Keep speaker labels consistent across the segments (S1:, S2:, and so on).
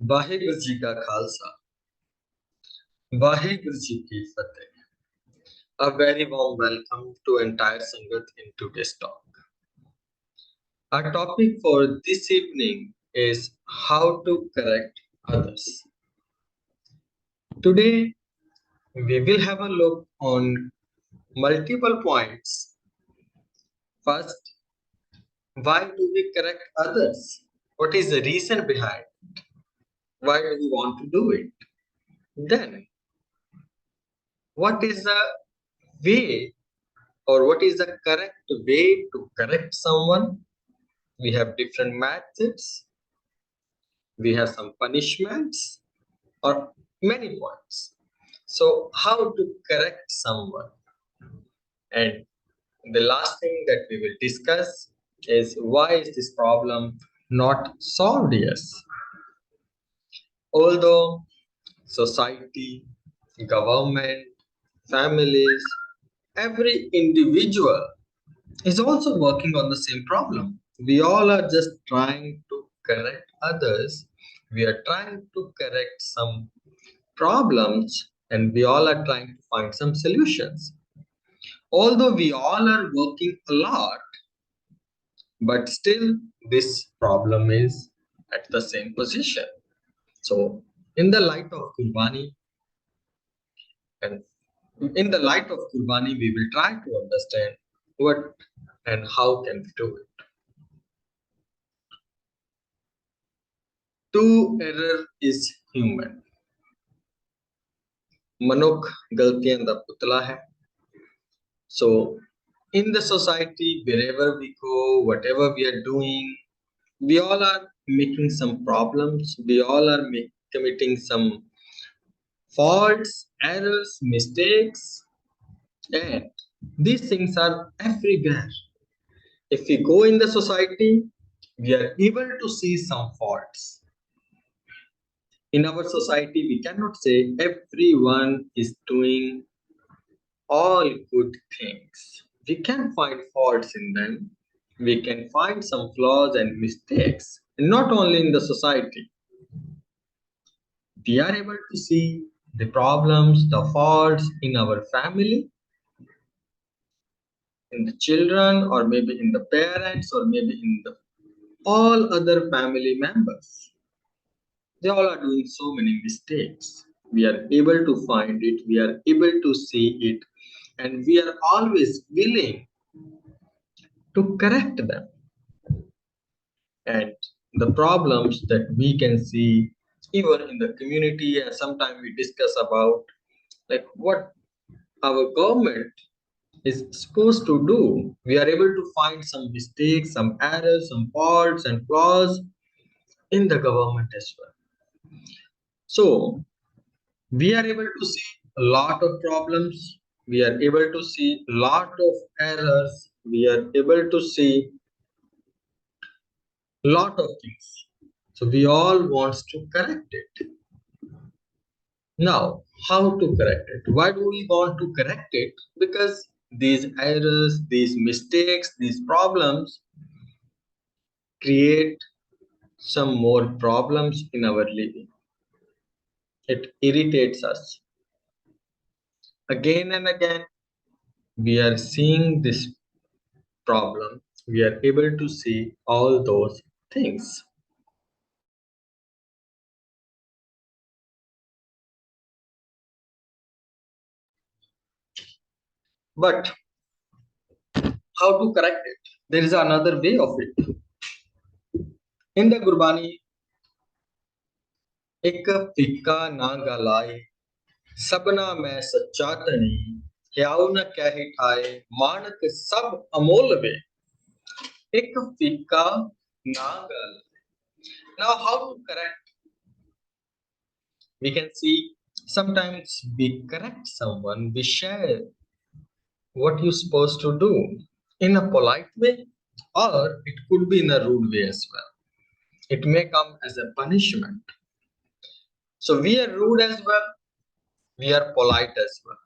S1: वाहिगुरु जी का खालसा, वाहिगुरु जी की फतेह. A very warm welcome to entire Sangat in today's talk. Our topic for this evening is how to correct others. Today we will have a look on multiple points. First, why do we correct others? What is the reason behind? Why do we want to do it? Then, what is the way or what is the correct way to correct someone? We have different methods, we have some punishments or many points. So how to correct someone? And the last thing that we will discuss is why is this problem not solved yet? Although society, government, families, every individual is also working on the same problem. We all are just trying to correct others. We are trying to correct some problems and we all are trying to find some solutions. Although we all are working a lot, but still this problem is at the same position. So, in the light of Gurbani, and in the light of Gurbani, we will try to understand what and how can we do it. To error is human. मनुख गलतियां दा पुतला है. So in the society, wherever we go, whatever we are doing, we all are making some problems. We all are committing some faults, errors, mistakes, and these things are everywhere. If we go in the society, we are able to see some faults. In our society, we cannot say everyone is doing all good things. We can find faults in them. We can find some flaws and mistakes, not only in the society. We are able to see the problems, the faults in our family, in the children, or maybe in the parents, or maybe in the all other family members. They all are doing so many mistakes. We are able to find it, we are able to see it, and we are always willing to correct them. And the problems that we can see even in the community, and sometimes we discuss about like what our government is supposed to do. We are able to find some mistakes, some errors, some faults and flaws in the government as well. So we are able to see a lot of problems, we are able to see a lot of errors, we are able to see a lot of things. So we all wants to correct it. Now, how to correct it? Why do we want to correct it? Because these errors, these mistakes, these problems create some more problems in our living. It irritates us. Again and again, we are seeing this problem. We are able to see all those things. But how to correct it? There is another way of it. In the Gurbani, एक फिक्का ना गलाए सबना मैं सच्चा धनी ह्याऊ न कह ठाए मानक सब अमोल वे एक फिक्का ना गल. Now how to correct? We can see sometimes we correct someone, we share what you're supposed to do in a polite way, or it could be in a rude way as well. It may come as a punishment. So we are rude as well, we are polite as well.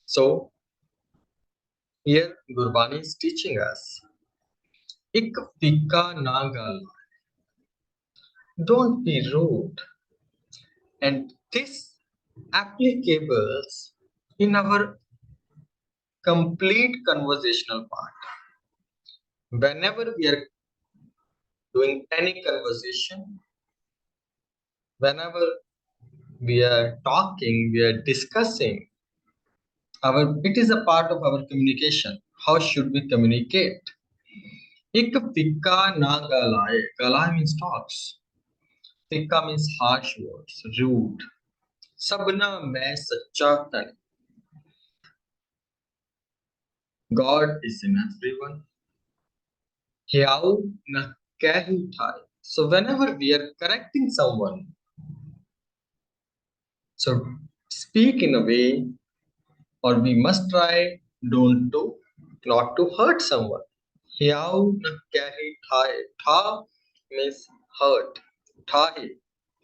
S1: So here Gurbani is teaching us, Ik fika na gal. Don't be rude. And this applicables in our complete conversational part. Whenever we are doing any conversation, whenever we are talking, we are discussing, it is a part of our communication. How should we communicate? एक फिक्का ना गलाए. Galaye means talks. Fikka means harsh words, rude. Sabna मैं सच्चा तन. God is in everyone. Hyau na kahi thai. So whenever we are correcting someone, so speak in a way, or we must try don't to not to hurt someone. Hyau na kahi thai. Tha means hurt. Thai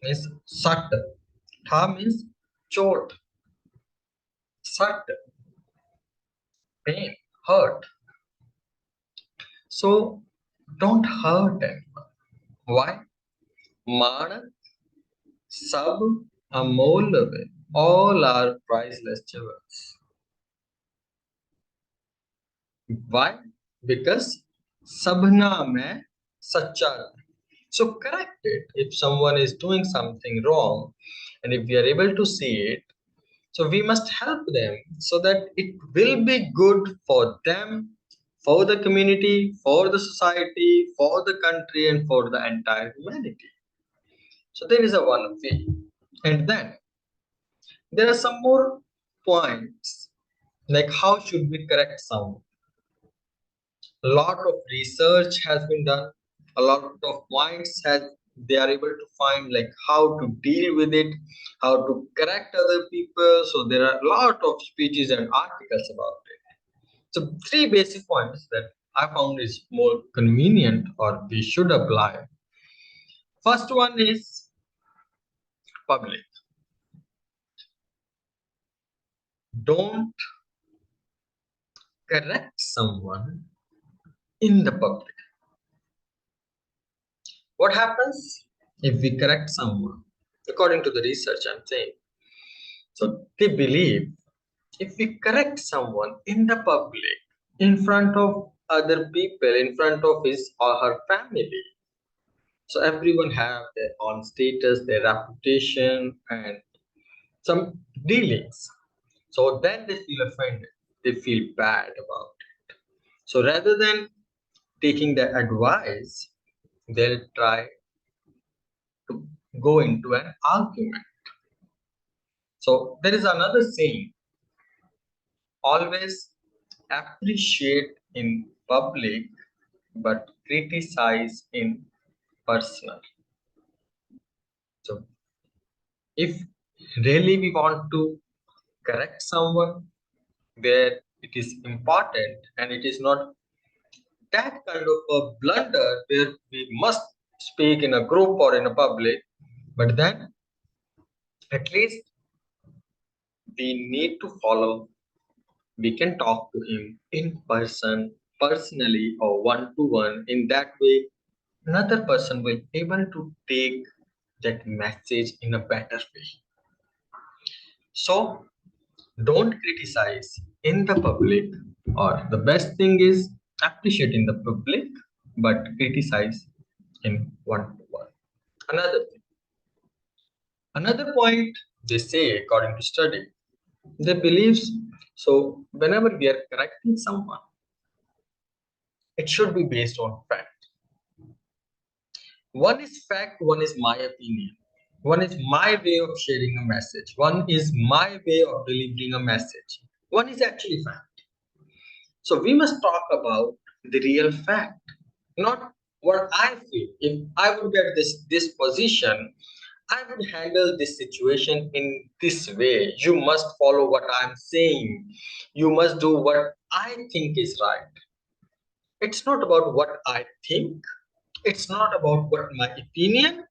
S1: means sat. Tha means chot. Sat, pain, hurt. So don't hurt anyone. Why? Man, sab, amol hai. All are priceless jewels. Why? Because sabna mein sacha. So correct it. If someone is doing something wrong, and if we are able to see it, so we must help them so that it will be good for them, for the community, for the society, for the country, and for the entire humanity. So there is a one way. And then there are some more points, like how should we correct someone. A lot of research has been done, a lot of points has they are able to find, like how to deal with it, how to correct other people. So there are a lot of speeches and articles about it. So three basic points that I found is more convenient or we should apply. First one is public. Don't correct someone in the public. What happens if we correct someone? According to the research I'm saying. So they believe if we correct someone in the public, in front of other people, in front of his or her family, so everyone have their own status, their reputation, and some dealings. So then they feel offended. They feel bad about it. So rather than taking the advice, they'll try to go into an argument. So there is another saying, always appreciate in public but criticize in personal. So if really we want to correct someone where it is important and it is not that kind of a blunder where we must speak in a group or in a public, but then at least we need to follow. We can talk to him in person, personally, or one to one. In that way, another person will be able to take that message in a better way. So don't criticize in the public, or the best thing is appreciate in the public but criticize in one to one. Another point they say, according to study, they believe, so whenever we are correcting someone, it should be based on fact. One is fact, one is my opinion, one is my way of sharing a message, one is my way of delivering a message, one is actually fact. So we must talk about the real fact, not what I feel. If I would get this position, I would handle this situation in this way. You must follow what I'm saying. You must do what I think is right. It's not about what I think. It's not about what my opinion.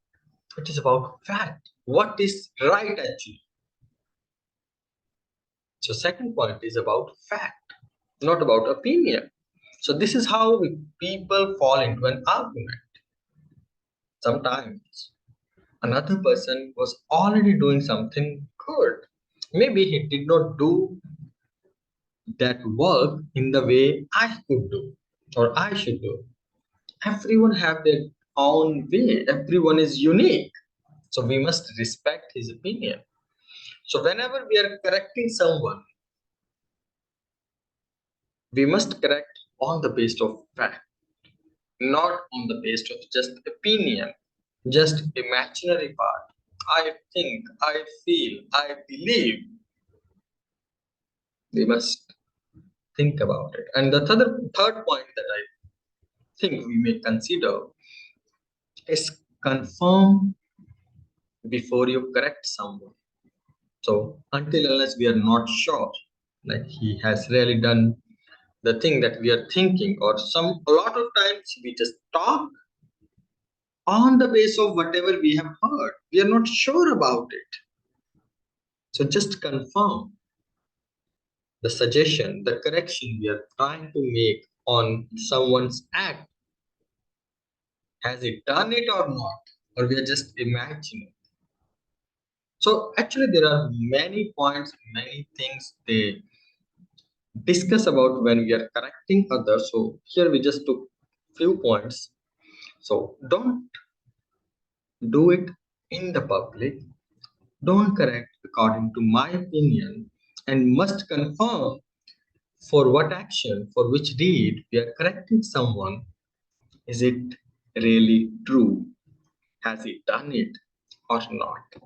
S1: It is about fact. What is right actually? So second point is about fact, not about opinion. So this is how people fall into an argument. Sometimes another person was already doing something good. Maybe he did not do that work in the way I could do or I should do. Everyone have their own way. Everyone is unique. So we must respect his opinion. So whenever we are correcting someone, we must correct on the basis of fact, not on the basis of just opinion, just imaginary part. I think, I feel, I believe. We must think about it. And the third point that I think we may consider is confirm before you correct someone. So until unless we are not sure, like he has really done the thing that we are thinking, or a lot of times we just talk on the base of whatever we have heard. We are not sure about it. So just confirm the suggestion, the correction we are trying to make on someone's act. Has it done it or not? Or we are just imagining. So actually there are many points, many things they discuss about when we are correcting others. So here we just took few points. So don't do it in the public. Don't correct according to my opinion, and must confirm for what action, for which deed we are correcting someone. Is it really true? Has he done it or not?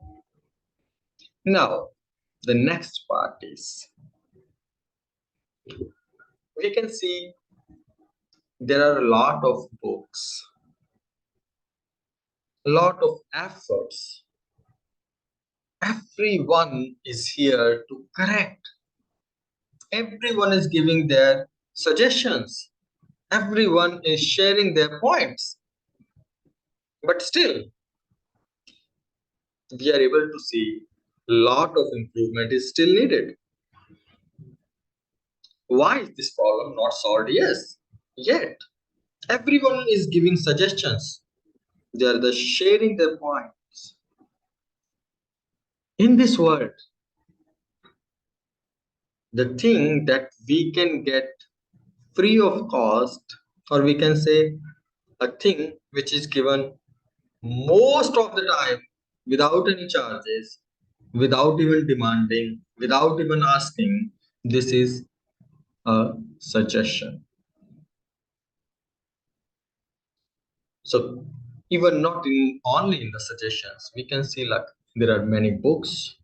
S1: Now, the next part is we can see there are a lot of books, a lot of efforts. Everyone is here to correct. Everyone is giving their suggestions. Everyone is sharing their points. But still, we are able to see a lot of improvement is still needed. Why is this problem not solved? Yes, yet everyone is giving suggestions. They are the sharing their points. In this world, the thing that we can get free of cost, or we can say a thing which is given most of the time without any charges, without even demanding, without even asking, this is a suggestion. So even not in only in the suggestions, we can see like there are many books,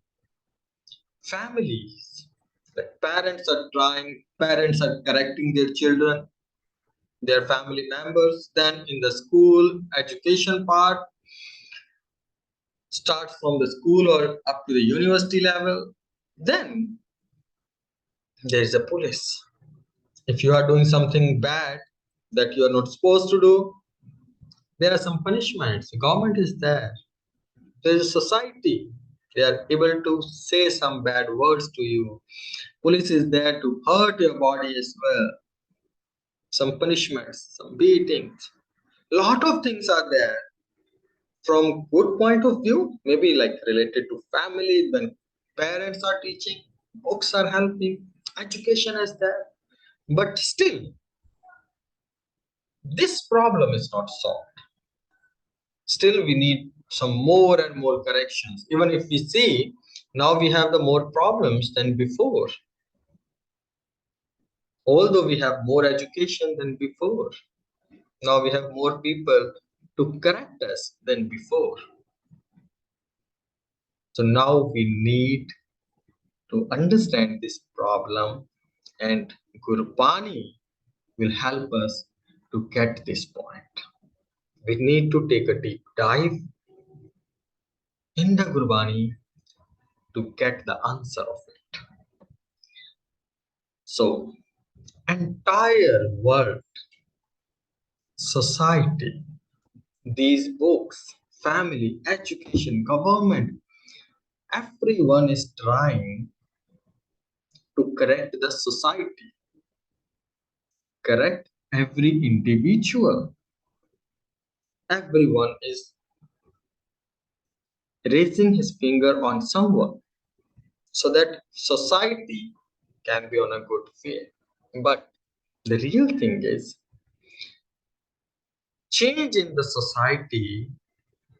S1: families, like parents are correcting their children, their family members. Then in the school education part starts from the school or up to the university level. Then there is a police. If you are doing something bad that you are not supposed to do, there are some punishments. The government is there. There is a society. They are able to say some bad words to you. Police is there to hurt your body as well. Some punishments, some beatings. Lot of things are there. From good point of view, maybe like related to family, when parents are teaching, books are helping, education is there. But still, this problem is not solved. Still we need some more and more corrections. Even if we see now we have the more problems than before, although we have more education than before, now we have more people to correct us than before. So now we need to understand this problem, and Gurbani will help us to get this point. We need to take a deep dive in the Gurbani to get the answer of it. So entire world, society, these books, family, education, government, everyone is trying to correct the society, correct every individual. Everyone is raising his finger on someone so that society can be on a good way. But the real thing is, change in the society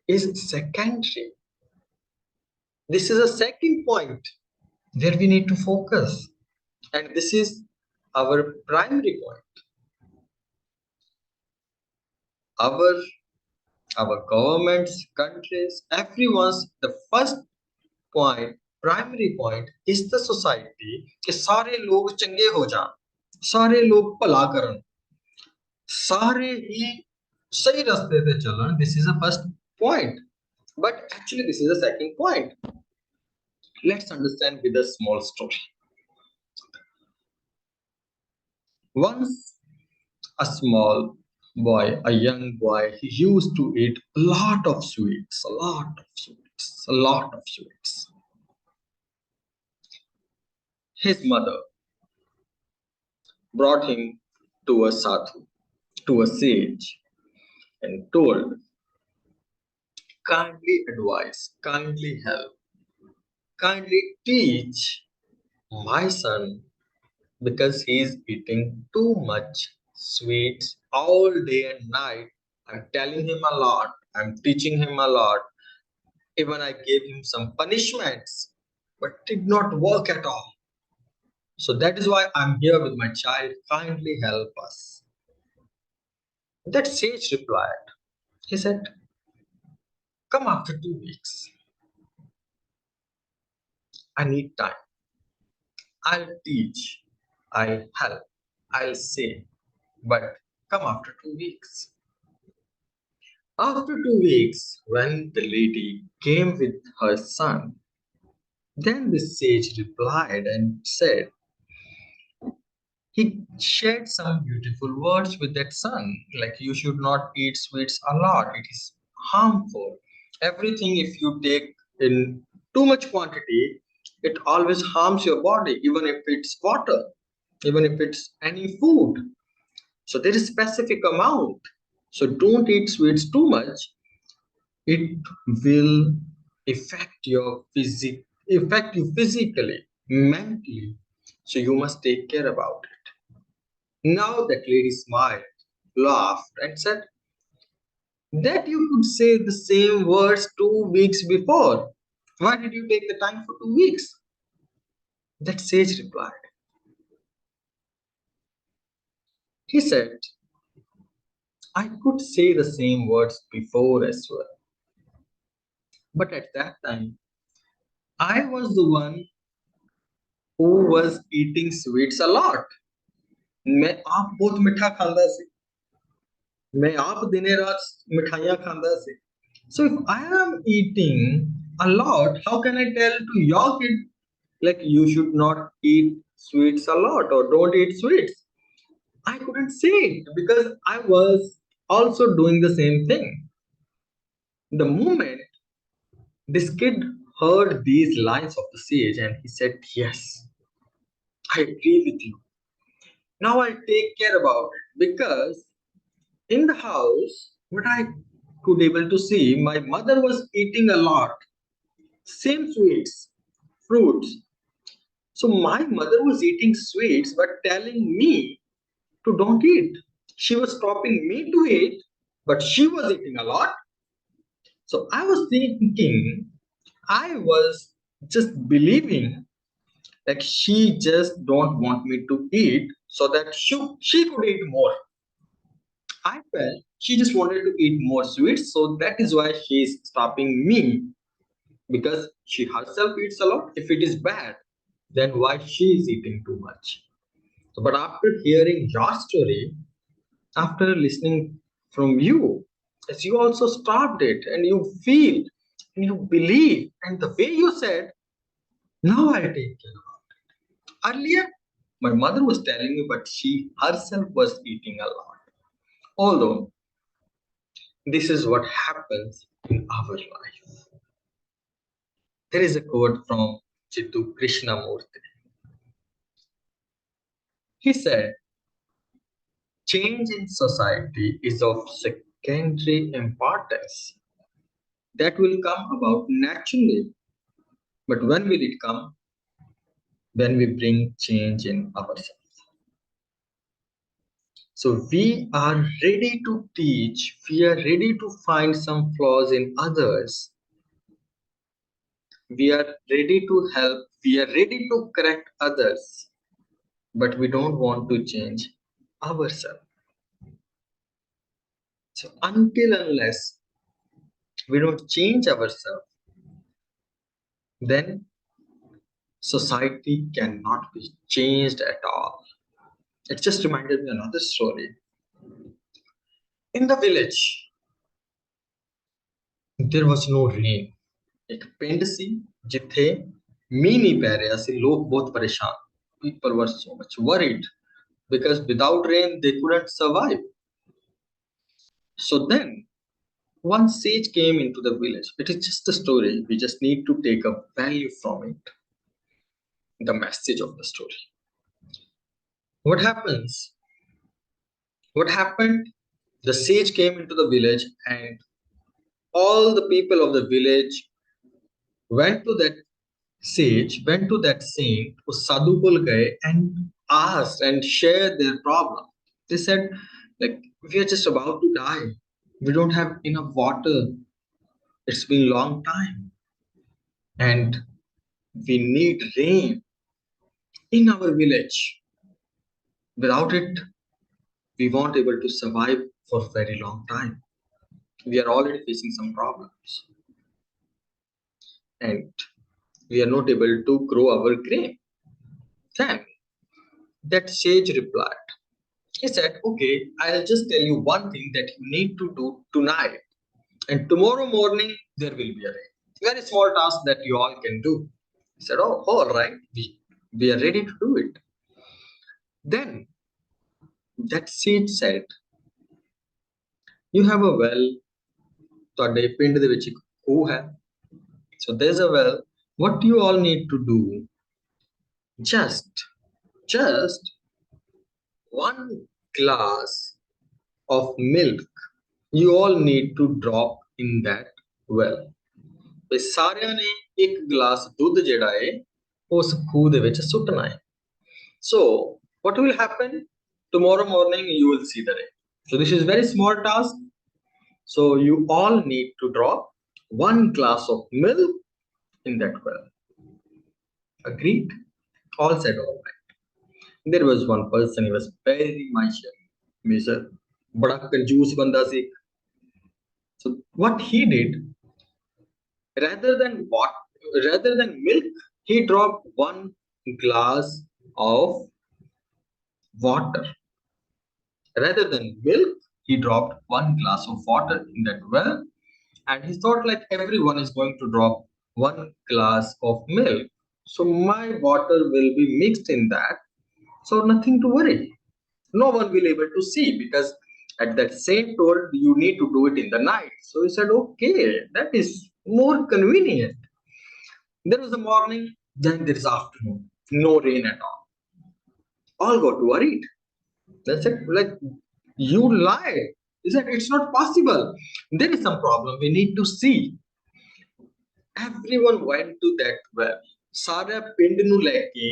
S1: is secondary. This is a second point where we need to focus, and this is our primary point. Our our governments, countries, everyone's the first point, primary point is the society कि सारे लोग चंगे हो जाएं, सारे लोग भला करन, सारे ही सही रास्ते पे चलन. This is the first point, but actually this is the second point. Let's understand with a small story. Once a small boy, a young boy, he used to eat a lot of sweets, a lot of sweets, a lot of sweets. His mother brought him to a sadhu, to a sage, and told, kindly advise, kindly help, kindly teach my son because he is eating too much sweets all day and night. I'm telling him a lot, I'm teaching him a lot. Even I gave him some punishments, but did not work at all. So that is why I'm here with my child. Kindly help us. That sage replied. He said, come after 2 weeks. I need time. I'll teach. I'll help. I'll say. But come after 2 weeks. After 2 weeks, when the lady came with her son, then the sage replied and said, he shared some beautiful words with that son, like you should not eat sweets a lot, it is harmful. Everything, if you take in too much quantity, it always harms your body, even if it's water, even if it's any food. So there is specific amount. So don't eat sweets too much. It will affect you physically, mentally. So you must take care about it. Now that lady smiled, laughed, and said, that you could say the same words 2 weeks before. Why did you take the time for 2 weeks? That sage replied. He said, I could say the same words before as well. But at that time, I was the one who was eating sweets a lot. मैं आप बहुत मीठा खांदा सी, मैं आप दिने रात मिठाइयां खांदा सी. So if I am eating a lot, how can I tell to your kid like you should not eat sweets a lot or don't eat sweets? I couldn't say it because I was also doing the same thing. The moment this kid heard these lines of the sage and he said, yes, I agree with you. Now I'll take care about it because in the house, what I could able to see, my mother was eating a lot, same sweets, fruits. So my mother was eating sweets but telling me to don't eat. She was stopping me to eat, but she was eating a lot. So I was thinking, I was just believing like she just don't want me to eat so that she could eat more. I felt she just wanted to eat more sweets, so that is why she is stopping me because she herself eats a lot. If it is bad, then why she is eating too much? So, but after hearing your story, after listening from you, as you also stopped it and you feel and you believe, and the way you said, now I take care of it. Earlier, my mother was telling me, but she herself was eating a lot. Although this is what happens in our life. There is a quote from Chittu Krishnamurti. He said, change in society is of secondary importance. that will come about naturally. But when will it come? When we bring change in ourselves. So we are ready to teach, we are ready to find some flaws in others, we are ready to help, we are ready to correct others, but we don't want to change ourselves. So until unless we don't change ourselves, then society cannot be changed at all. It just reminded me another story. In the village, there was no rain. एक पिंड सी जिथे मींह नहीं पै रहा सी लोग बहुत परेशान. People were so much worried because without rain they couldn't survive. So then one sage came into the village. It is just a story. We just need to take a value from it. The message of the story. What happens? What happened? The sage came into the village and all the people of the village went to that sage, went to that saint, उस साधु को गए and asked and shared their problem. They said, like, we are just about to die. We don't have enough water. It's been a long time. And we need rain in our village. Without it, we won't able to survive for a very long time. We are already facing some problems. And we are not able to grow our grain. Then that sage replied. He said, okay, I'll just tell you one thing that you need to do tonight. And tomorrow morning, there will be a rain. Very small task that you all can do. He said, oh, all right, we are ready to do it. Then that sage said, you have a well, ਤੁਹਾਡੇ ਪਿੰਡ ਦੇ ਵਿੱਚ ਇੱਕ ਖੂਹ ਹੈ. So there's a well. What you all need to do, just one glass of milk you all need to drop in that well. ਤੇ ਸਾਰਿਆਂ ਨੇ ਇੱਕ ਗਲਾਸ ਦੁੱਧ ਜਿਹੜਾ ਹੈ ਉਸ ਖੂਹ ਦੇ ਵਿੱਚ ਸੁੱਟਣਾ ਹੈ. So what will happen? Tomorrow morning you will see the rain. So this is very small task. So you all need to drop one glass of milk in that well. Agreed? All said all right. There was one person, he was very miser, बड़ा कंजूस बंदा सी. So what he did, rather than milk, he dropped one glass of water. Rather than milk, he dropped one glass of water in that well, and he thought like everyone is going to drop one glass of milk, so my water will be mixed in that, so nothing to worry. No one will able to see because at that saint told you need to do it in the night. So he said, okay, that is more convenient. There was a morning, then there is afternoon, no rain at all. All got worried. They said, like, you lied. He said, it's not possible. There is some problem. We need to see. Everyone went to that well. सारा पिंड नु लेके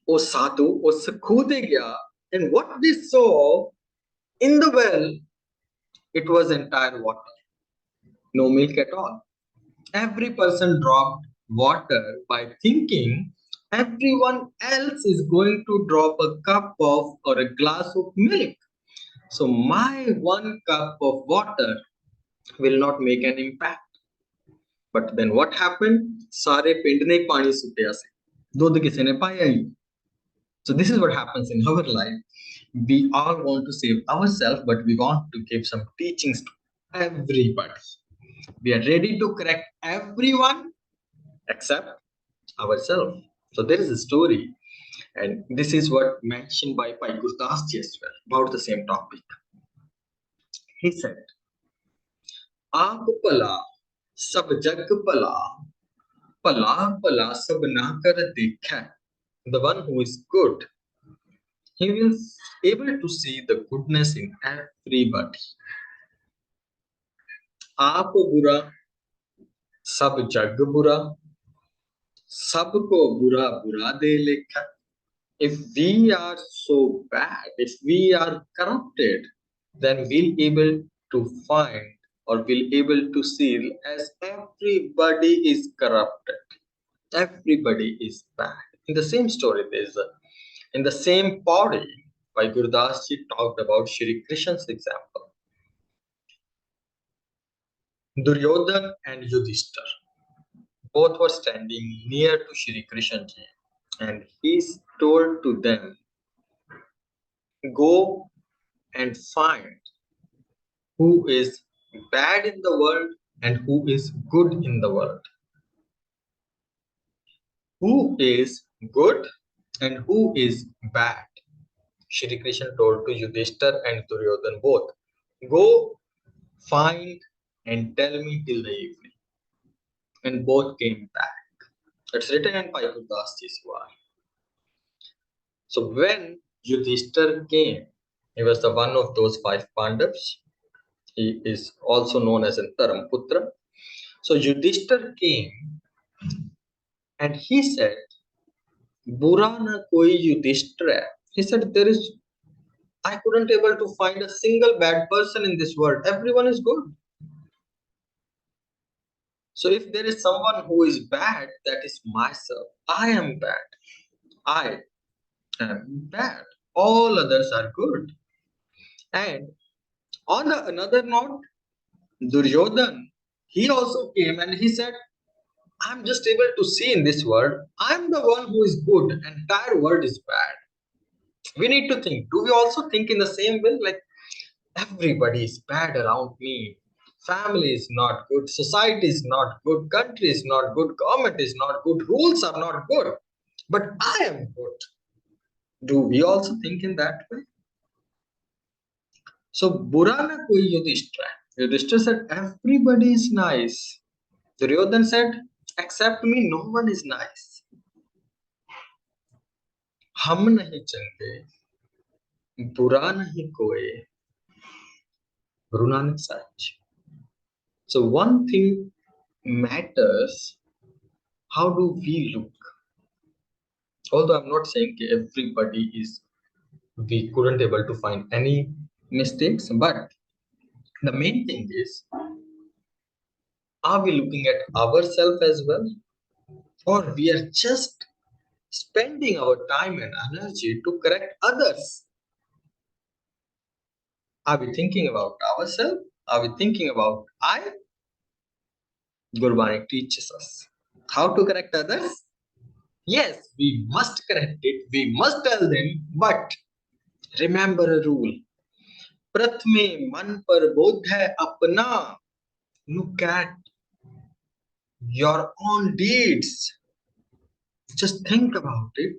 S1: वो साधु उस खूह ते गया, and what they saw in the well, it was entire water, no milk at all. Every person dropped water by thinking everyone else is going to drop a cup of or a glass of milk. So my one cup of water will not make an impact. But then what happened? सारे पिंड ने पानी सुटिया से, दूध किसी ने पाया ही. So this is what happens in our life. We all want to save ourselves, but we want to give some teachings to everybody. We are ready to correct everyone except ourselves. So there is a story, and this is what mentioned by Bhai Gurdas ji as well about the same topic. He said, "Aap pala, sab jag pala, pala pala sab na kar dekha." The one who is good, he will able to see the goodness in everybody. आप बुरा सब जग बुरा, सबको बुरा बुरा दे लेखा. If we are so bad, if we are corrupted, then we'll able to find or we'll able to see as everybody is corrupted. Everybody is bad. In the same story, in the same Pauri, by Gurdas ji talked about Shri Krishna's example. Duryodhan and Yudhishthir both were standing near to Shri Krishna ji, and he told to them, go and find who is bad in the world and who is good in the world. Who is good and who is bad? Shri Krishna told to Yudhishthir and Duryodhan both, go find and tell me till the evening. And both came back. It's written in Gurdas Ji's word. So when Yudhishthir came, he was the one of those 5 Pandavas. He is also known as a Dharamputra. So Yudhishthir came and he said, Bura na koi Yudhishthir hai. He said, I couldn't able to find a single bad person in this world. Everyone is good. So if there is someone who is bad, that is myself. I am bad. I am bad. All others are good. And on the another note, Duryodhan, he also came and he said, I'm just able to see in this world, I'm the one who is good, entire world is bad. We need to think, do we also think in the same way? Like, everybody is bad around me. Family is not good, society is not good, country is not good, government is not good, rules are not good. But I am good. Do we also think in that way? So, Burana koi Yudhishthira. Yudhishthira said, everybody is nice. Duryodhan said, except me, no one is nice. हम नहीं चंगे, बुरा नहीं कोई. Guru Nanak Sahib. So one thing matters, how do we look? Although I'm not saying everybody is, we couldn't able to find any mistakes, but the main thing is, are we looking at ourselves as well? Or we are just spending our time and energy to correct others? Are we thinking about ourselves? Are we thinking about I? Gurbani teaches us how to correct others. Yes, we must correct it. We must tell them, but remember a rule. प्रथमे मन पर बोध है अपना. Look at your own deeds. Just think about it.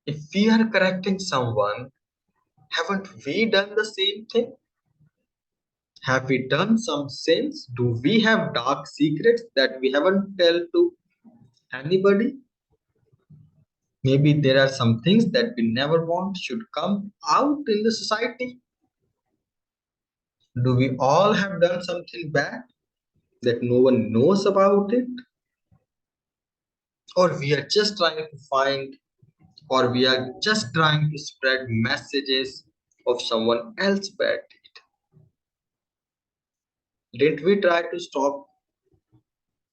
S1: If we are correcting someone, haven't we done the same thing? Have we done some sins? Do we have dark secrets that we haven't tell to anybody? Maybe there are some things that we never want should come out in the society. Do we all have done something bad that no one knows about it? Or we are just trying to find, or we are just trying to spread messages of someone else's bad deed? Didn't we try to stop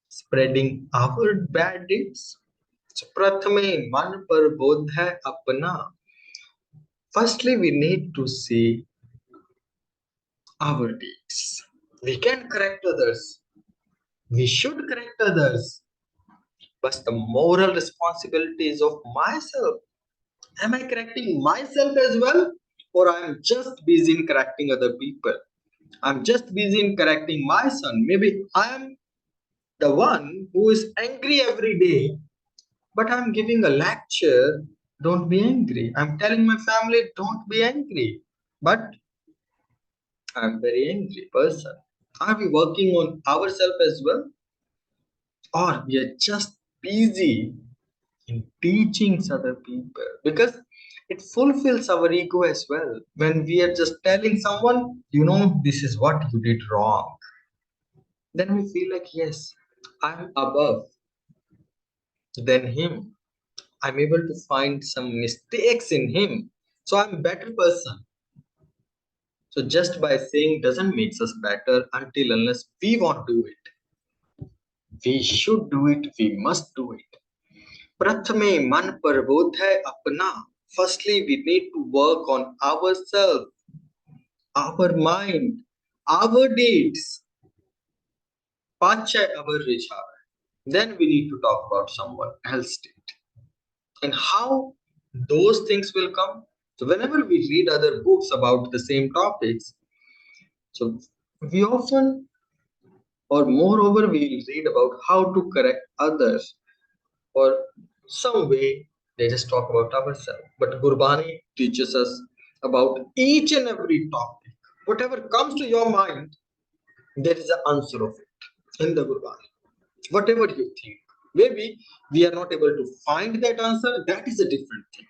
S1: spreading our bad deeds? So, prathame man par bodh hai apna. Firstly, we need to see our deeds. We can correct others. We should correct others. But the moral responsibility is of myself. Am I correcting myself as well? Or I am just busy in correcting other people? I'm just busy in correcting my son. Maybe I am the one who is angry every day, but I'm giving a lecture, don't be angry. I'm telling my family, don't be angry. But I'm a very angry person. Are we working on ourselves as well? Or we are just busy in teaching other people? Because it fulfills our ego as well. When we are just telling someone, this is what you did wrong. then we feel like, yes, I'm above than him. I'm able to find some mistakes in him. So I'm a better person. So just by saying doesn't make us better until unless we want to do it. We should do it. We must do it. प्रथमे मन पर बोध है अपना. Firstly, we need to work on ourselves, our mind, our deeds. Pacha our vichar. Then we need to talk about someone else's deed. And how those things will come. So whenever we read other books about the same topics, so we often or moreover we read about how to correct others or some way they just talk about ourselves. But Gurbani teaches us about each and every topic. Whatever comes to your mind, there is an answer of it in the Gurbani. Whatever you think. Maybe we are not able to find that answer, that is a different thing.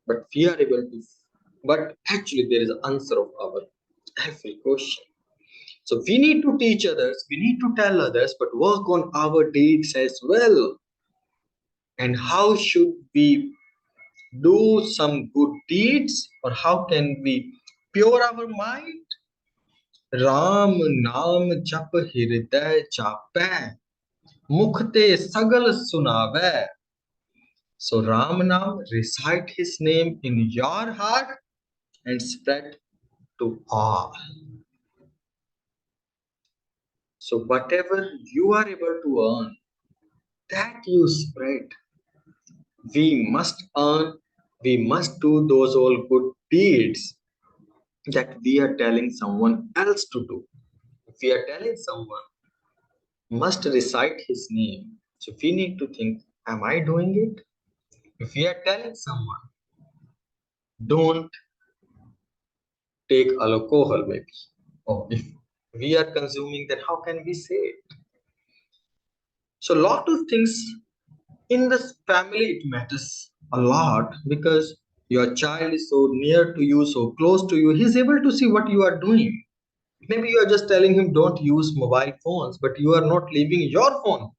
S1: But we are able to, but actually there is an answer of our every question. So we need to teach others, we need to tell others, but work on our deeds as well. And how should we do some good deeds, or how can we pure our mind? Ram naam jap hriday chapੈ, mukhte sagal sunavੈ. So Ram Naam, recite his name in your heart and spread to all. So whatever you are able to earn, that you spread. We must earn, we must do those all good deeds that we are telling someone else to do. If we are telling someone must recite his name, so we need to think, am I doing it? If we are telling someone don't take alcohol, maybe, or if we are consuming, then how can we say it? So lot of things in this family it matters a lot, because your child is so near to you, so close to you, he's able to see what you are doing. Maybe you are just telling him don't use mobile phones, but you are not leaving your phone.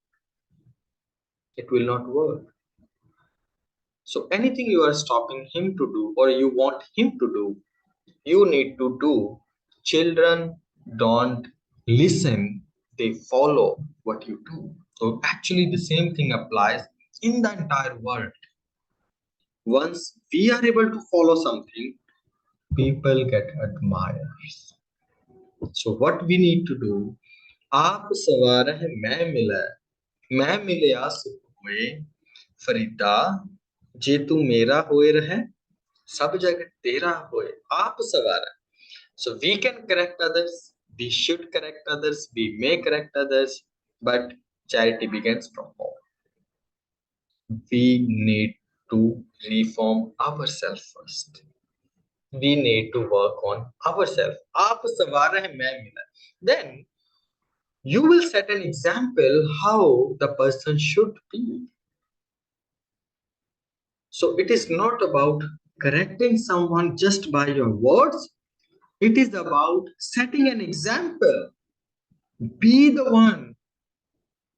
S1: It will not work. So anything you are stopping him to do or you want him to do, you need to do. Children don't listen, they follow what you do. So actually the same thing applies in the entire world. Once we are able to follow something, people get admirers. So what we need to do, आप सवार है मैं मिलया सुख होए फरीदा जे तू मेरा होए रहे सब जगह तेरा होए आप सवार. So we can correct others, we should correct others, we may correct others, but charity begins from home. We need to reform ourselves first. We need to work on ourselves. आप सवार है मैं मिला. Then you will set an example how the person should be. So it is not about correcting someone just by your words. It is about setting an example. Be the one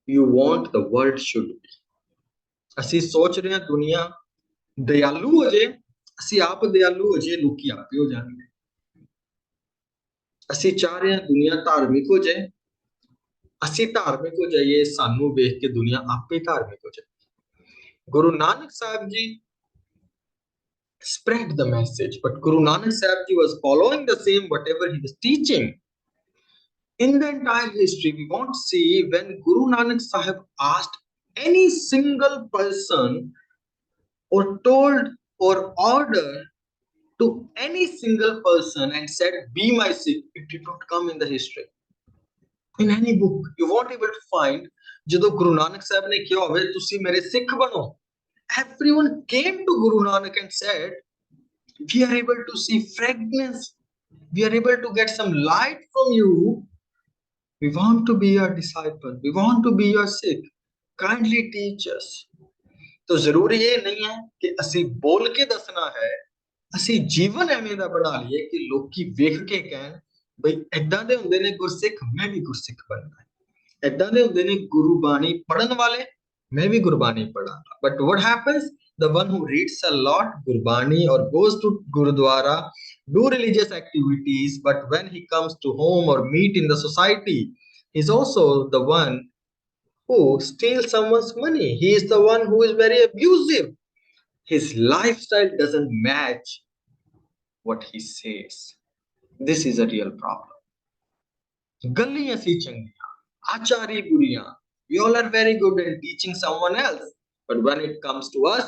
S1: you want the world should be. ਅਸੀਂ ਸੋਚ ਰਹੇ ਹਾਂ ਦੁਨੀਆ ਦਇਆਲੂ ਹੋ ਜੇ, ਅਸੀਂ ਆਪ ਦਇਆਲੂ ਹੋ ਜੇ, ਲੋਕੀ ਆਪੇ ਹੋ ਜਾਣਗੇ. ਅਸੀਂ ਚਾਹ ਰਹੇ ਹਾਂ ਦੁਨੀਆ ਧਾਰਮਿਕ ਹੋ ਜਾਏ, ਅਸੀਂ ਧਾਰਮਿਕ ਹੋ ਜਾਈਏ, ਸਾਨੂੰ ਵੇਖ ਕੇ ਦੁਨੀਆ ਆਪੇ ਧਾਰਮਿਕ ਹੋ ਜਾਏ. Guru Nanak Sahib Ji spread the message, but Guru Nanak Sahib Ji was following the same whatever he was teaching. In the entire history, we won't see when Guru Nanak Sahib asked any single person or told or ordered to any single person and said, be my Sikh. It did not come in the history. In any book, you won't able to find ਜਦੋਂ Guru Nanak Sahib ਨੇ ਕਿਹਾ ਹੋਵੇ ਤੁਸੀਂ ਮੇਰੇ ਸਿੱਖ ਬਣੋ. Everyone came to Guru Nanak and said, we are able to see fragrance, we are able to get some light from you, we want to be your disciple, we want to be your Sikh, kindly teach us. तो ਜ਼ਰੂਰੀ ਇਹ ਨਹੀਂ ਹੈ ਕਿ ਅਸੀਂ ਬੋਲ ਕੇ ਦੱਸਣਾ ਹੈ, ਅਸੀਂ ਜੀਵਨ ਐਵੇਂ ਦਾ ਬਣਾ ਲਈਏ ਕਿ ਲੋਕੀ ਵੇਖ ਕੇ ਕਹਿਣ ਬਈ ਏਦਾਂ ਦੇ ਹੁੰਦੇ ਨੇ ਗੁਰਸਿੱਖ, ਮੈਂ ਵੀ ਗੁਰਸਿੱਖ ਬਣਨਾ ਹੈ. ਏਦਾਂ ਦੇ ਹੁੰਦੇ ਨੇ ਗੁਰਬਾਣੀ ਪੜਨ ਵਾਲੇ, ਮੈਂ ਵੀ Gurbani ਪੜਾਂਗਾ, but what happens, the one who reads a lot Gurbani or goes to Gurdwara, do religious activities, but when he comes to home or meet in the society, he's also the one who steals someone's money. He is the one who is very abusive. His lifestyle doesn't match what he says. This is a real problem. Galliyan si changiyan, achari buriyan. We all are very good at teaching someone else, but when it comes to us,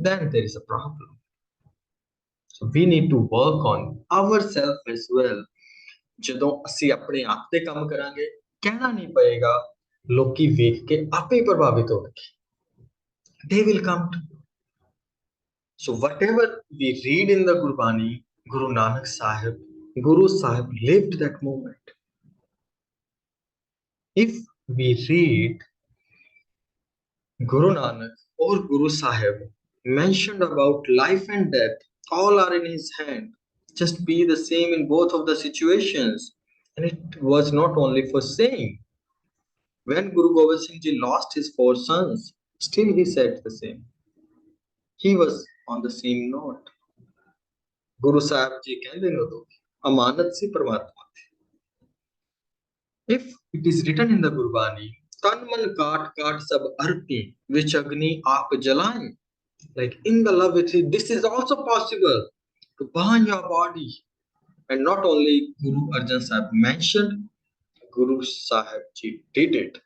S1: then there is a problem. So we need to work on ourselves as well. ਜਦੋਂ ਅਸੀਂ ਆਪਣੇ ਆਪ ਤੇ ਕੰਮ ਕਰਾਂਗੇ, ਕਹਿਣਾ ਨਹੀਂ ਪਏਗਾ, ਲੋਕੀ ਵੇਖ ਕੇ ਆਪੇ ਪ੍ਰਭਾਵਿਤ ਹੋਣਗੇ. They will come to you. So whatever we read in the Gurbani, Guru Nanak Sahib, Guru Sahib lived that moment. If we read Guru Nanak or Guru Sahib mentioned about life and death, all are in his hand. Just be the same in both of the situations. And it was not only for saying. When Guru Gobind Singh Ji lost his 4 sons, still he said the same. He was on the same note. Guru Sahib Ji ਕਹਿੰਦੇ ਨੇ ਉਦੋਂ ਅਮਾਨਤ ਸੀ ਪਰਮਾਤਮਾ ਦੀ. If it is written in the Gurbani, tan man kaat kaat sab arpi, which agni aap jalaye. Like in the love with it, this is also possible to burn your body. And not only Guru Arjan Sahib mentioned, Guru Sahib Ji did it,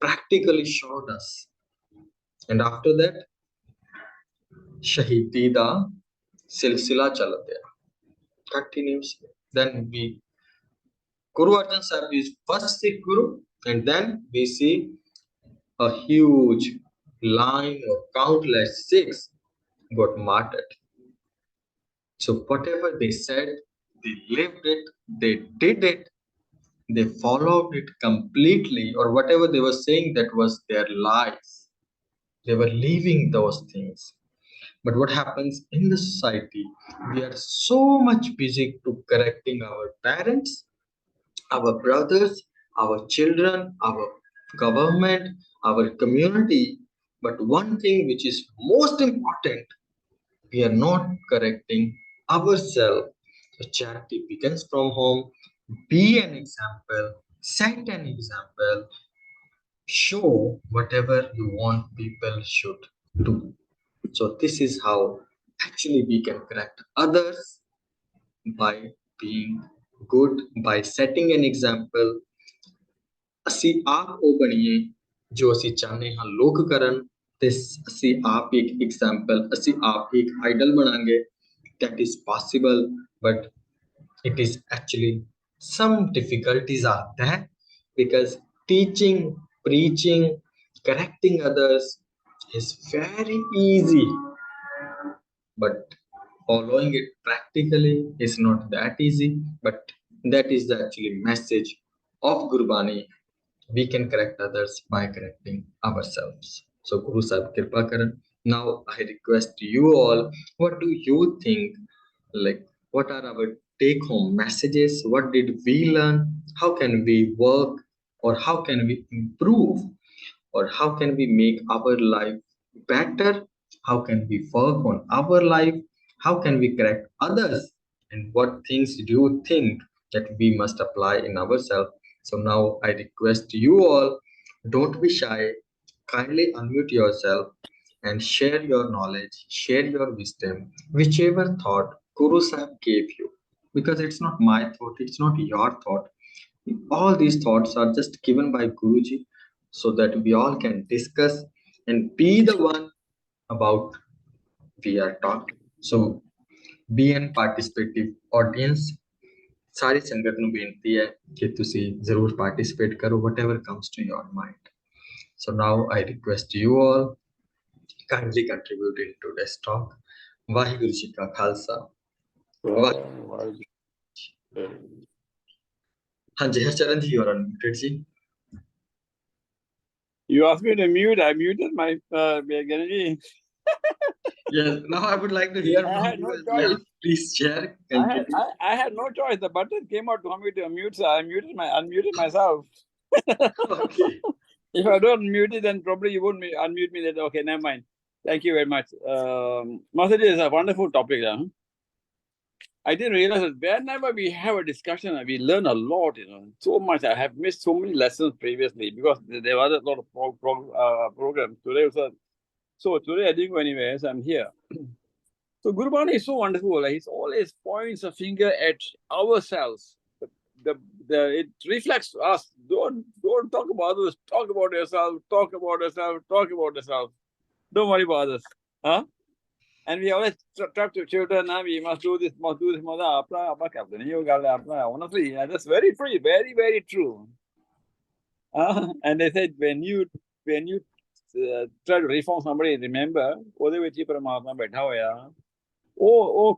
S1: practically showed us. And after that, Shahidi da silsila chalat gaya, continuously. Then we Guru Arjan Sahib is first Sikh Guru, and then we see a huge line of countless Sikhs got martyred. So whatever they said, they lived it, they did it, they followed it completely, or whatever they were saying, that was their lives. They were living those things. But what happens in the society, we are so much busy to correcting our parents, our brothers, our children, our government, our community. But one thing which is most important, we are not correcting ourselves. So charity begins from home. Be an example, set an example, show whatever you want people should do. So this is how actually we can correct others, by being good, by setting an example. ਅਸੀਂ ਆਪ ਉਹ ਬਣੀਏ ਜੋ ਅਸੀਂ ਚਾਹੁੰਦੇ ਹਾਂ ਲੋਕ ਕਰਨ, ਤੇ ਅਸੀਂ ਆਪ ਇੱਕ ਐਗਜ਼ਾਮਪਲ, ਅਸੀਂ ਆਪ ਇੱਕ Idol ਬਣਾਂਗੇ. That is possible, but it is actually some difficulties are there, because teaching, preaching, correcting others is very easy, but following it practically is not that easy. But that is the actually message of Gurbani. We can correct others by correcting ourselves. So Guru Sahib Kripa Karan. Now I request you all, what do you think? Like, what are our take home messages? What did we learn? How can we work, or how can we improve, or how can we make our life better? How can we work on our life? How can we correct others? And what things do you think that we must apply in ourselves? So now I request you all, don't be shy, kindly unmute yourself and share your knowledge, share your wisdom, whichever thought Guru Sahib gave you. Because it's not my thought, it's not your thought. All these thoughts are just given by Guruji, so that we all can discuss and be the one about we are talking. So be an participative audience. ਸਾਰੀ ਸੰਗਤ ਨੂੰ ਬੇਨਤੀ ਹੈ ਕਿ ਤੁਸੀਂ ਜ਼ਰੂਰ participate ਕਰੋ, whatever comes to your mind. So now I request you all, kindly contribute in today's talk. Waheguru ji ਕਾ ਖਾਲਸਾ, ਹਾਂਜੀ ਹਰਚਰਨ ਜੀ, you are unmuted ਜੀ.
S2: You asked me to mute. I muted my Ganaji.
S1: Yes, now I would like to hear from you.
S2: No choice.
S1: Please share.
S2: I had no choice. The button came out to unmute, so I unmuted myself.
S1: Okay.
S2: If I don't mute it, then probably you wouldn't unmute me. Then okay, never mind. Thank you very much. Masaji is a wonderful topic. Huh? I didn't realize that whenever we have a discussion, we learn a lot. So much. I have missed so many lessons previously because there was a lot of programs today. So today I didn't go anywhere. So I'm here. So Gurbani is so wonderful. He always points a finger at ourselves. It reflects us. Don't talk about others. Talk about yourself. Talk about yourself. Talk about yourself. Don't worry about others. Huh? And we always talk to children. We must do this. Must do this. Honestly, that's very free. Very very true. And they said when you try to reform somebody, remember,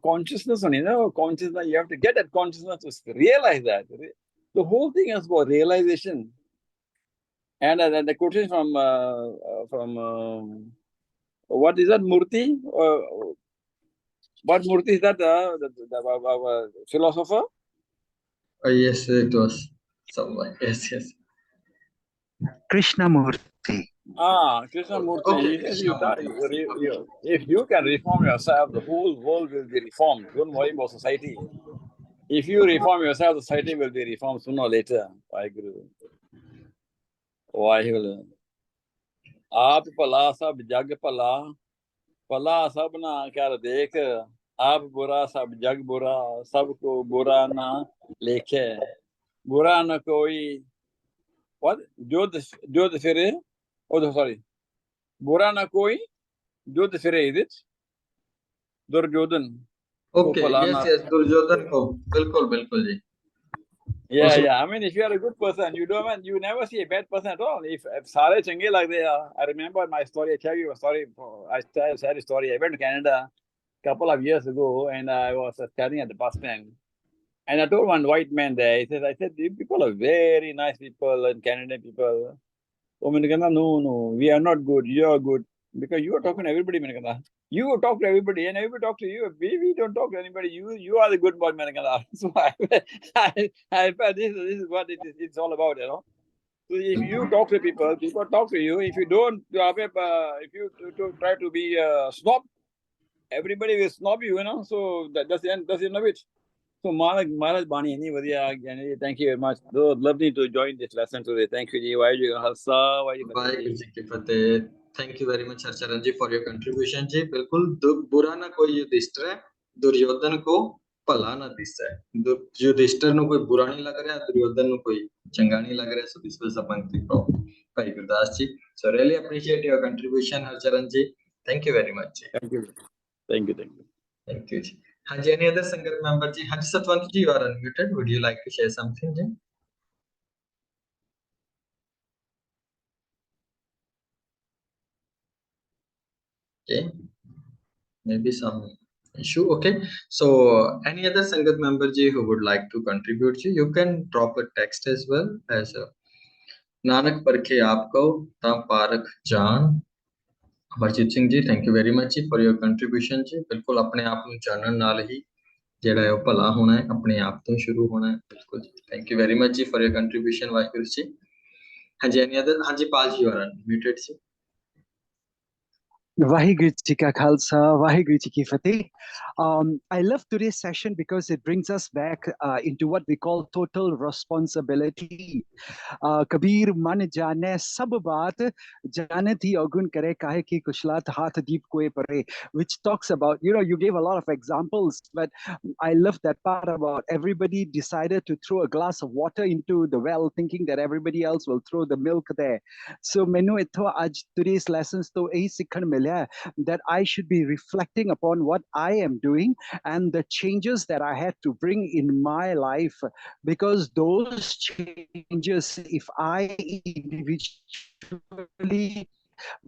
S2: consciousness, consciousness. You have to get that consciousness to realize that. The whole thing is about realization. And the quotation from what is that Murti? What Murti is that? The philosopher?
S1: Yes, it was someone. Yes.
S3: Krishnamurti.
S2: Krishnamurti.
S1: Okay,
S2: He says
S1: Krishnamurti.
S2: if you can reform yourself, the whole world will be reformed. Don't worry about society. If you reform yourself, society will be reformed sooner or later. Waheguru. Aap pala sab jag pala, pala sabna kar dekh, aap bura sab jag bura, sabko bura na lekhe. Bura na koi, what? Jod fire? Oh, sorry. Bura na koi, jod fire, is it? Durjodhan.
S1: Okay, yes, Duryodhan ko. Bilkul ji.
S2: Yeah. I mean, if you are a good person, you never see a bad person at all. If sare change like they are, I remember my story. I tell you a story. I tell a sad story. I went to Canada a couple of years ago, and I was standing at the bus stand, and I told one white man there. I said, you people are very nice people, and Canadian people. Oh, no, we are not good. You are good because you are talking to everybody, You talk to everybody, and everybody talk to you. We don't talk to anybody. You are the good boy, So I felt this is what it's all about, So if you talk to people talk to you. If you don't, if you try to be a snob, everybody will snob you, So that's the end of it. So Maharaj Bani, thank you very much. Lovely to join this lesson today. Thank you, Ji.
S1: Thank you very much, Harcharan ji, for your contribution ji. बिल्कुल बुरा ना कोई युधिष्ठिर है, दुर्योधन को भला ना दिसे. युधिष्ठिर ਨੂੰ ਕੋਈ बुरा नहीं लग रहा, दुर्योधन ਨੂੰ ਕੋਈ ਚੰਗਾ नहीं लग रहा. So this was a Pankti from Bhai Gurdas ji. So really appreciate your contribution, Harcharan ji. Thank you very much ji.
S2: Thank you.
S1: Thank you ji. Hanji, any other Sangat member ji? Hanji Satvinder ji, you are unmuted. Would you like to share something ji? Okay, maybe some issue. Okay, so any other Sangat member ji who would like to contribute ji, you can drop a text as well as Nanak Parkhe Aapko Ta Parak Jaan. Amarjit Singh ji, thank you very much ji for your contribution ji. बिल्कुल अपने आप ਨੂੰ ਜਾਣਨ ਨਾਲ ਹੀ ਜਿਹੜਾ ਹੈ ਉਹ ਭਲਾ ਹੋਣਾ ਹੈ, ਆਪਣੇ ਆਪ ਤੋਂ ਸ਼ੁਰੂ ਹੋਣਾ ਹੈ. ਬਿਲਕੁਲ ਜੀ. Thank you very much ji for your contribution, Waheguru ji. ਹਾਂਜੀ, any other? ਹਾਂਜੀ, Pal ji, you are unmuted ji.
S3: Vaheguru Ji Ka Khalsa, Vaheguru Ji Ki Fateh. I love today's session because it brings us back into what we call total responsibility. Kabir man jane sab baat jane thi agun kare kahe ki kushlat haath deep koe pare, which talks about, you gave a lot of examples, but I love that part about everybody decided to throw a glass of water into the well thinking that everybody else will throw the milk there. So menu itho aaj today's lessons to ehi sikhan mil that I should be reflecting upon what I am doing and the changes that I had to bring in my life, because those changes, if I individually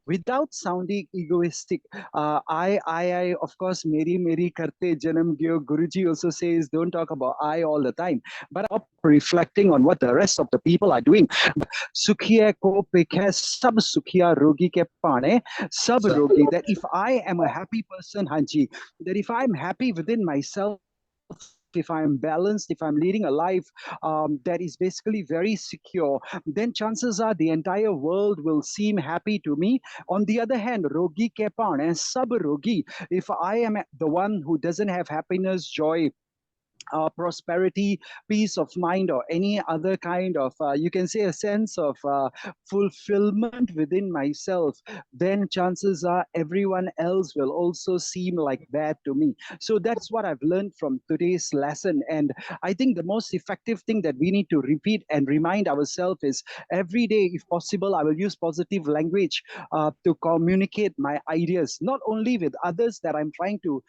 S3: without sounding egoistic. I, of course, Meri karte janam gyo. Guruji also says, don't talk about I all the time, but reflecting on what the rest of the people are doing. Sukhiya ko pekhe sab sukhiya rogi ke paane sab rogi. That if I am a happy person, Hanji, that if I'm happy within myself, if I'm balanced, if I'm leading a life that is basically very secure, then chances are the entire world will seem happy to me. On the other hand, rogi ke paane sab rogi. If I am the one who doesn't have happiness, joy, prosperity, peace of mind, or any other kind of, you can say, a sense of fulfillment within myself, then chances are everyone else will also seem like that to me. So that's what I've learned from today's lesson. And I think the most effective thing that we need to repeat and remind ourselves is every day, if possible, I will use positive language to communicate my ideas, not only with others that I'm trying to,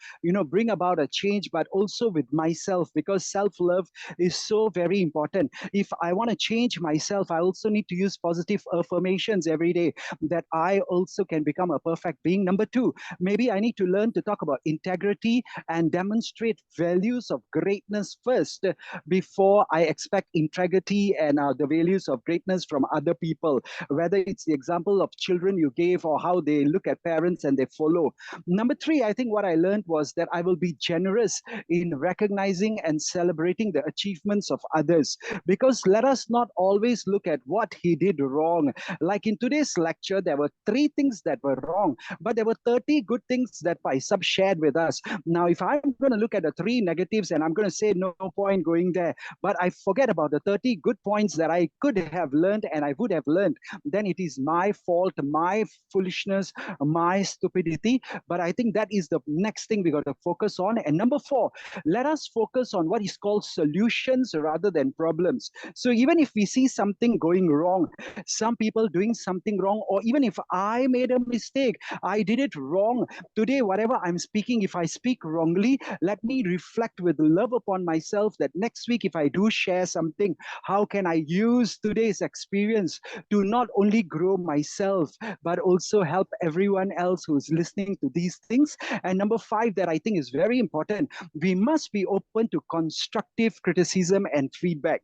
S3: bring about a change, but also with myself, because self-love is so very important. If I want to change myself, I also need to use positive affirmations every day that I also can become a perfect being. Number two, maybe I need to learn to talk about integrity and demonstrate values of greatness first before I expect integrity and the values of greatness from other people, whether it's the example of children you gave or how they look at parents and they follow. Number three, I think what I learned was that I will be generous in recognizing and celebrating the achievements of others, because let us not always look at what he did wrong. Like in today's lecture, there were 3 things that were wrong, but there were 30 good things that Paisab shared with us. Now, if I'm going to look at the 3 negatives and I'm going to say no point going there, but I forget about the 30 good points that I could have learned and I would have learned, then it is my fault, my foolishness, my stupidity. But I think that is the next thing we got to focus on. And number 4, let us focus on what is called solutions rather than problems. So even if we see something going wrong, some people doing something wrong, or even if I made a mistake, I did it wrong. Today, whatever I'm speaking, if I speak wrongly, let me reflect with love upon myself that next week, if I do share something, how can I use today's experience to not only grow myself, but also help everyone else who's listening to these things. And number 5, that I think is very important, we must be open to constructive criticism and feedback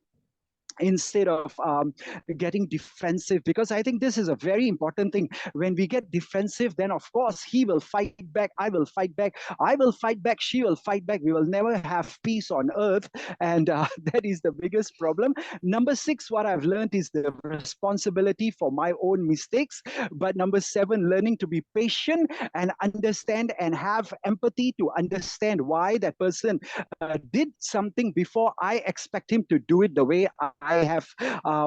S3: instead of getting defensive, because I think this is a very important thing. When we get defensive, then of course he will fight back, I will fight back, I will fight back, she will fight back. We will never have peace on earth, and that is the biggest problem. Number 6, what I've learned is the responsibility for my own mistakes. But number 7, learning to be patient and understand and have empathy to understand why that person did something before I expect him to do it the way I have,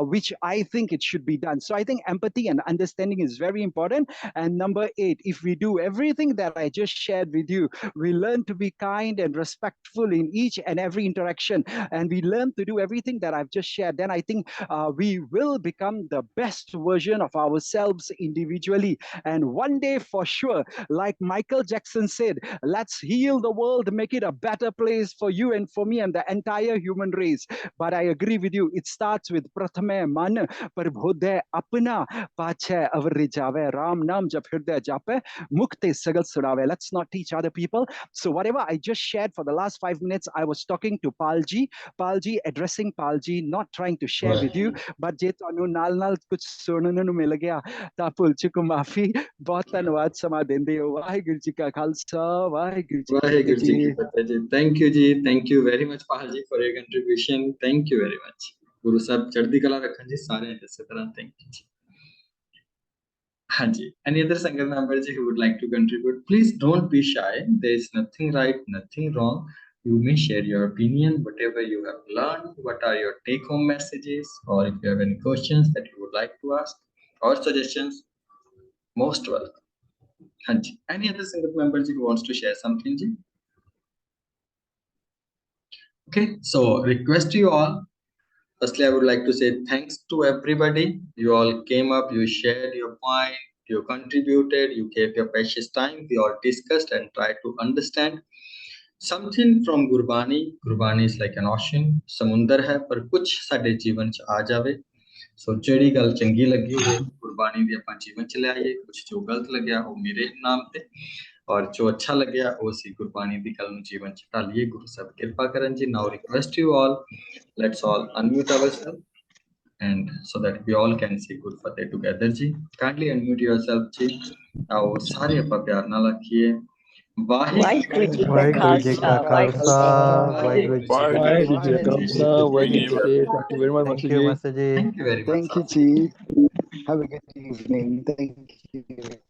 S3: which I think it should be done. So I think empathy and understanding is very important. And number 8, if we do everything that I just shared with you, we learn to be kind and respectful in each and every interaction, and we learn to do everything that I've just shared, then I think we will become the best version of ourselves individually. And one day for sure, like Michael Jackson said, let's heal the world, make it a better place for you and for me and the entire human race. But I agree with you, it starts with prathame man prabhodaya apna pache avar jave. Ram nam jab hridaya jape mukte sagal surave. Let's not teach other people. So whatever I just shared for the last 5 minutes, I was talking to Palji, addressing Palji, not trying to share with you, but je tonu nal nal kuch sunne nu mil gaya ta Pulchi ko maafi. बहुत धन्यवाद समा देंदे हो। वाहिगुरु जी का खालसा, वाहिगुरु जी की फतेह जी।
S1: Thank you ji, thank you very much Pahal ji for your contribution. Thank you very much. Guru Sahib चढ़दी कला रखन जी सारे इस तरह। Thank you ji. हाँ जी, any other Sangat member ji who would like to contribute, please don't be shy. There is nothing right, nothing wrong. You may share your opinion, whatever you have learned, what are your take-home messages, or if you have any questions that you would like to ask or suggestions, most welcome. हाँ जी, any other Sangat member ji who wants to share something ji? Okay, so request you all. Firstly, I would like to say thanks to everybody. You all came up, you shared your point, you contributed, you gave your precious time. We all discussed and tried to understand something from Gurbani. Gurbani is like an ocean. Samundar hai, par kuch sade jeevan ch aa jave. ਸੋ ਜਿਹੜੀ ਗੱਲ ਚੰਗੀ ਲੱਗੀ ਹੋਵੇ ਗੁਰਬਾਣੀ ਦੀ ਆਪਾਂ ਜੀਵਨ ਚ ਲਿਆਈਏ, ਕੁਝ ਜੋ ਗਲਤ ਲੱਗਿਆ ਉਹ ਮੇਰੇ ਨਾਮ ਤੇ, ਔਰ ਜੋ ਅੱਛਾ ਲੱਗਿਆ ਉਹ ਅਸੀਂ ਗੁਰਬਾਣੀ ਦੀ ਗੱਲ ਨੂੰ ਜੀਵਨ ਚ ਢਾਲੀਏ। ਗੁਰੂ ਸਾਹਿਬ ਕਿਰਪਾ ਕਰਨ ਜੀ। Now request you all, let's all unmute ourselves and so that we all can say good fateh together ji. Kindly unmute yourself ji. ਆਓ ਸਾਰੇ ਆਪਾਂ ਪਿਆਰ ਨਾਲ ਆਖੀਏ ਵਾਹਿਗੁਰੂ ਜੀ ਕਾ ਖਾਲਸਾ ਵਾਹਿਗੁਰੂ ਜੀ ਕੀ
S2: Bye.
S1: Fateh.
S2: Thank you very much,
S4: Thank you,
S2: Master
S4: Master Ji.
S1: Thank you very much.
S3: Thank you, Chief. Have a good evening. Thank you.